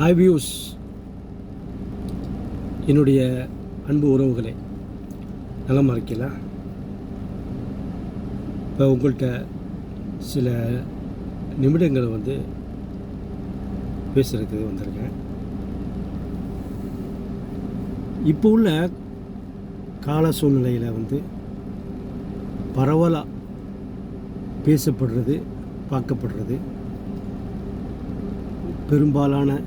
Hi views, என்னுடைய அன்பு உறவுகளை நலமாக இருக்கீங்களா? இப்போ உங்கள்கிட்ட சில நிமிடங்களை பேசுகிறதுக்கு வந்திருக்கேன். இப்போ உள்ள கால சூழ்நிலையில் பரவலாக பேசப்படுறது, பார்க்கப்படுறது பெரும்பாலான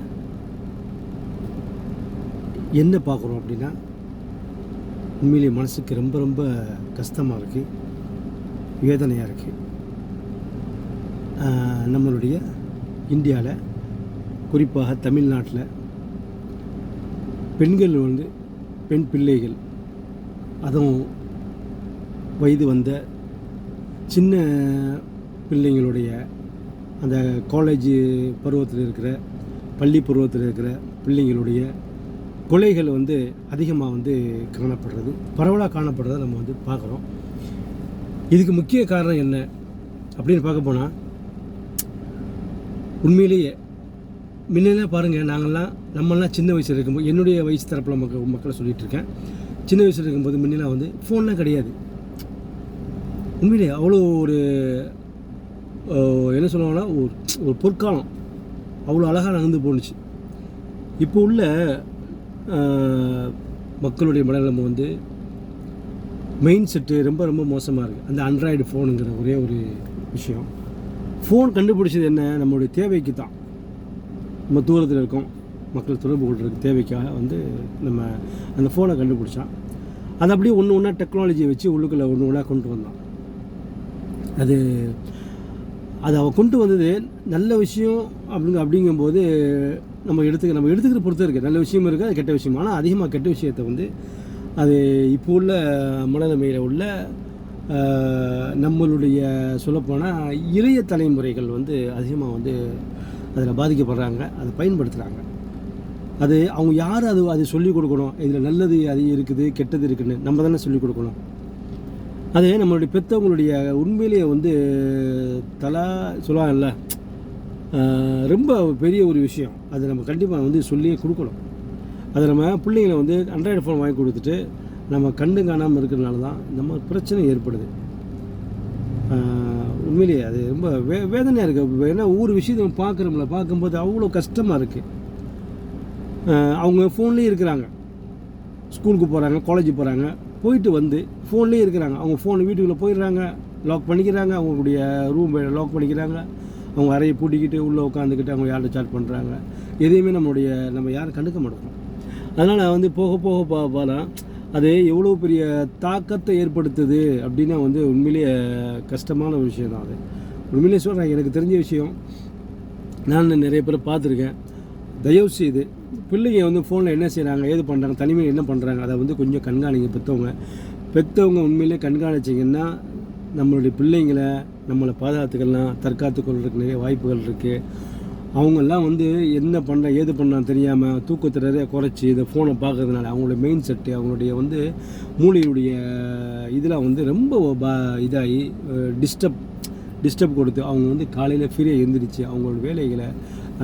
என்ன பார்க்குறோம் அப்படின்னா, உண்மையிலே மனசுக்கு ரொம்ப ரொம்ப கஷ்டமாக இருக்குது, வேதனையாக இருக்குது. நம்மளுடைய இந்தியாவில், குறிப்பாக தமிழ்நாட்டில் பெண்கள் பெண் பிள்ளைகள், அதுவும் வயது வந்த சின்ன பிள்ளைங்களுடைய அந்த காலேஜ் பருவத்தில் இருக்கிற, பள்ளி பருவத்தில் இருக்கிற பிள்ளைங்களுடைய கொலைகள் அதிகமாக காணப்படுறது, பரவலாக காணப்படுறதை நம்ம பார்க்குறோம். இதுக்கு முக்கிய காரணம் என்ன அப்படின்னு பார்க்க போனால், உண்மையிலேயே முன்னெல்லாம் பாருங்கள், நம்மளாம் சின்ன வயசில் இருக்கும்போது, என்னுடைய வயசு தரப்பில் மக்களை சொல்லிகிட்ருக்கேன், சின்ன வயசில் இருக்கும்போது முன்னெல்லாம் ஃபோன்லாம் கிடையாது. உண்மையிலே அவ்வளோ ஒரு என்ன சொல்லுவாங்கன்னா, ஒரு பொற்காலம் அவ்வளோ அழகாக நடந்து போணுச்சு. இப்போ உள்ள மக்களுடைய மனநிலைமை மெயின் செட்டு ரொம்ப ரொம்ப மோசமாக இருக்குது. அந்த ஆண்ட்ராய்டு ஃபோனுங்கிற ஒரே ஒரு விஷயம். ஃபோன் கண்டுபிடிச்சது என்ன? நம்மளுடைய தேவைக்கு தான். நம்ம தூரத்தில் இருக்கோம், மக்கள் தொடர்பு கொள்றதுக்கு தேவைக்காக நம்ம அந்த ஃபோனை கண்டுபிடிச்சான். அது அப்படியே ஒன்று ஒன்றா டெக்னாலஜியை வச்சு உள்ளுக்குள்ளே ஒன்று ஒன்றா கொண்டு வந்தான். அது அவன் கொண்டு வந்தது நல்ல விஷயம் அப்படிங்கும்போது நம்ம எடுத்துக்கிற பொறுத்து இருக்குது. நல்ல விஷயமும் இருக்குது, அது கெட்ட விஷயம். ஆனால் அதிகமாக கெட்ட விஷயத்தை அது இப்போ உள்ள மனநிலைமையில் உள்ள நம்மளுடைய சொல்லப்போனால் இளைய தலைமுறைகள் அதிகமாக அதில் பாதிக்கப்படுறாங்க, அதை பயன்படுத்துகிறாங்க. அது அவங்க யார் அது சொல்லிக் கொடுக்கணும்? இதில் நல்லது அது இருக்குது, கெட்டது இருக்குதுன்னு நம்ம தானே சொல்லிக் கொடுக்கணும். அது நம்மளுடைய பெற்றவங்களுடைய உண்மையிலேயே சொல்லுவாங்கல்ல, ரொம்ப பெரிய ஒரு விஷயம். அது நம்ம கண்டிப்பாக சொல்லியே கொடுக்கணும். அதை நம்ம பிள்ளைங்களை ஆண்ட்ராய்டு ஃபோன் வாங்கி கொடுத்துட்டு நம்ம கண்டு காணாமல் இருக்கிறதுனால தான் நம்ம பிரச்சனை ஏற்படுது. உண்மையிலேயே அது ரொம்ப வேதனையாக இருக்குது. ஏன்னா ஒவ்வொரு விஷயத்தை நம்ம பார்க்கும்போது அவ்வளோ கஷ்டமாக இருக்குது. அவங்க ஃபோன்லேயே இருக்கிறாங்க, ஸ்கூலுக்கு போகிறாங்க, காலேஜுக்கு போகிறாங்க, போயிட்டு ஃபோன்லேயே இருக்கிறாங்க. அவங்க ஃபோன் வீட்டுக்குள்ளே போயிடுறாங்க, லாக் பண்ணிக்கிறாங்க, அவங்களுடைய ரூம் லாக் பண்ணிக்கிறாங்க, அவங்க அறையை பூட்டிக்கிட்டு உள்ளே உட்காந்துக்கிட்டு அவங்க யார்கிட்ட சாட் பண்ணுறாங்க. எதையுமே நம்ம யாரும் கண்டுக்க மாட்டோம். அதனால் போக போக போகலாம் அது எவ்வளோ பெரிய தாக்கத்தை ஏற்படுத்துது அப்படின்னா உண்மையிலேயே கஷ்டமான ஒரு விஷயம் தான். அது உண்மையிலேயே சொல்கிறேன், எனக்கு தெரிஞ்ச விஷயம். நான் நிறைய பேரை பார்த்துருக்கேன். தயவு செய்து பிள்ளைங்க ஃபோனில் என்ன செய்கிறாங்க, ஏது பண்ணுறாங்க, தனிமையில் என்ன பண்ணுறாங்க, அதை கொஞ்சம் கண்காணிங்க. பெற்றவங்க உண்மையிலே கண்காணிச்சிங்கன்னா நம்மளுடைய பிள்ளைங்களை நம்மளை பாதுகாத்துக்கலாம், தற்காத்து கொள்றதுக்கு நிறைய வாய்ப்புகள் இருக்குது. அவங்கெல்லாம் என்ன பண்ண ஏது பண்ணான்னு தெரியாமல் தூக்கத்தை நிறைய குறைச்சி இந்த ஃபோனை பார்க்கறதுனால அவங்களுடைய மெயின் செட்டு, அவங்களுடைய மூளையுடைய இதெல்லாம் ரொம்ப இதாகி டிஸ்டர்ப் கொடுத்து அவங்க காலையில் ஃப்ரீயாக எழுந்திரிச்சு அவங்களோட வேலைகளை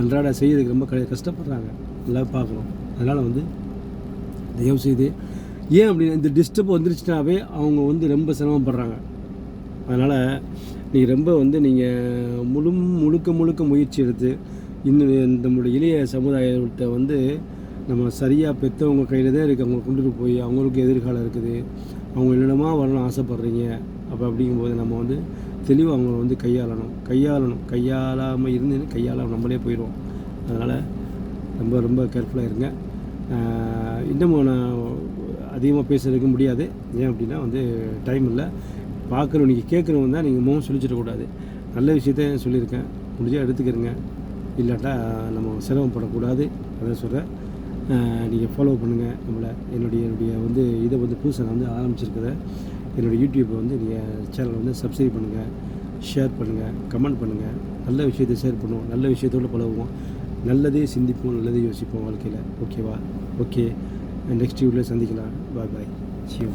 அன்றாட செய்யறதுக்கு ரொம்ப கஷ்டப்படுறாங்க. நல்லா பார்க்குறோம். அதனால் தயவு செய்து, ஏன் அப்படின்னா இந்த டிஸ்டர்ப் வந்துருச்சுனாவே அவங்க ரொம்ப சிரமப்படுறாங்க. அதனால் நீங்கள் ரொம்ப நீங்கள் முழுக்க முயற்சி எடுத்து இன்னும் நம்மளுடைய இளைய சமுதாயத்தை நம்ம சரியாக பெற்றவங்க கையில் தான் இருக்குது. அவங்க கொண்டுட்டு போய் அவங்களுக்கு எதிர்காலம் இருக்குது, அவங்க என்னென்னமா வரணும் ஆசைப்பட்றீங்க. அப்படிங்கும்போது நம்ம தெளிவாக அவங்கள கையாளாமல் இருந்து நம்மளே போயிடுவோம். அதனால் ரொம்ப ரொம்ப கேர்ஃபுல்லாக இருங்க. இன்னமும் நான் அதிகமாக பேசுறதுக்கு முடியாது. ஏன் அப்படின்னா டைம் இல்லை. பார்க்குறோம், நீங்கள் கேட்குறவங்க தான் நீங்கள் முகம் சொல்லிச்சிடக்கூடாது. நல்ல விஷயத்த சொல்லியிருக்கேன், முடிஞ்சால் எடுத்துக்கிறங்க, இல்லாட்டா நம்ம சிரமப்படக்கூடாது. அதை சொல்கிறேன். நீங்கள் ஃபாலோ பண்ணுங்கள் நம்மளை. என்னுடைய இதை புதுசாக நான் ஆரம்பிச்சிருக்கிறேன். என்னோடய யூடியூப்பை நீங்கள் சேனலை சப்ஸ்கிரைப் பண்ணுங்கள், ஷேர் பண்ணுங்கள், கமெண்ட் பண்ணுங்கள். நல்ல விஷயத்தை ஷேர் பண்ணுவோம், நல்ல விஷயத்தோடு பழகுவோம், நல்லதே சிந்திப்போம், நல்லதே யோசிப்போம் வாழ்க்கையில். ஓகேவா? ஓகே, நெக்ஸ்ட் வீடியோவில் சந்திக்கலாம். பாய் பாய். சியூ.